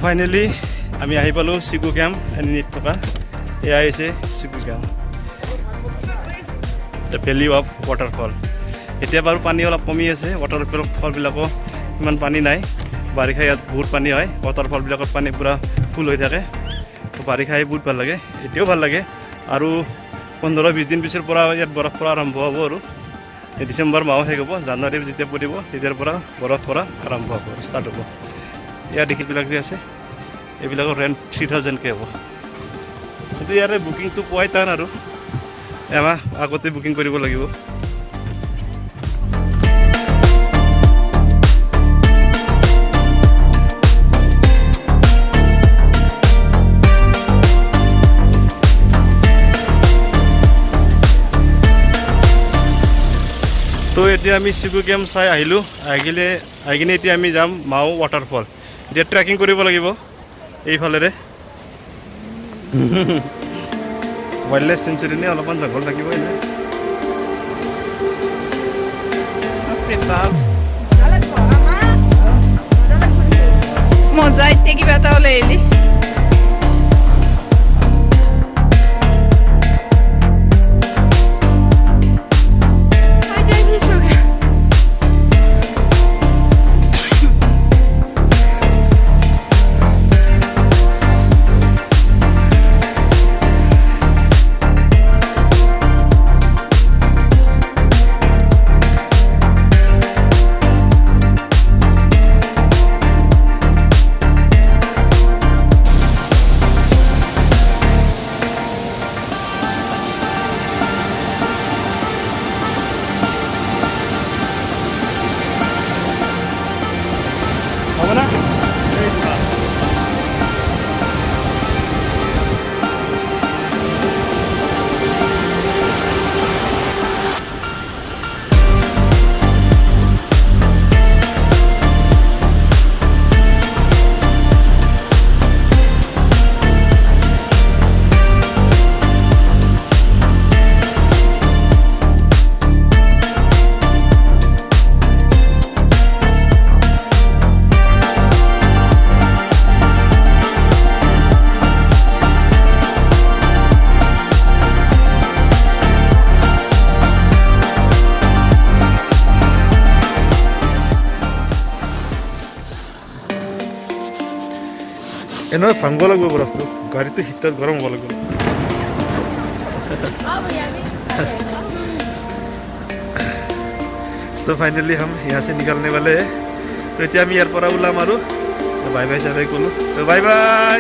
finally আমি আহি পালোঁ চিগু কেম্প এনিনিত থকা এয়া হৈছে চিগু camp the valley of waterfall এতিয়া বাৰু পানী অলপ কমি আছে ৱাটাৰফলবিলাকো ইমান পানী নাই বাৰিষা ইয়াত বহুত পানী হয় ৱাটাৰফলবিলাকত পানী পূৰা ফুল হৈ থাকে তো বাৰিষা বহুত ভাল লাগে এতিয়াও ভাল লাগে আৰু 15-20 দিন পিছৰ পৰা ইয়াত বৰফ পৰা আৰম্ভ হ'ব আৰু ডিচেম্বৰ মাহো শেষ হ'ব জানুৱাৰী যেতিয়া পৰিব তেতিয়াৰ পৰা বৰফ পৰা আৰম্ভ হ'ব ষ্টাৰ্ট হ'ব ইয়াৰ টিকেটবিলাক যে আছে এইবিলাকৰ ৰেণ্ট 3000কৈ হ'ব কিন্তু ইয়াৰে বুকিংটো পোৱাই টান আৰু এমাহ আগতে বুকিং কৰিব লাগিব তো এতিয়া আমি চিগু কেম্প চাই আহিলোঁ আহি কিনে এতিয়া আমি যাম মাও ৱাটাৰফল এতিয়া ট্ৰেকিং কৰিব লাগিব এইফালেৰে वाइल्ड लाइफ सेंचुरी ने अलपन जंगल থাকিব এনে বাপৰে বাপ মজা ইতে কিবা এটা ওলাই এলি এনে ভাঙব লাগিব বৰফটো গাড়ীটো হিটাৰ গৰম হ'ব লাগিব तो फाइनली हम यहाँ से निकलने वाले हैं तो इतना हम यार पर उलाम आरु तो बाय बाय सारे को तो बाय बाय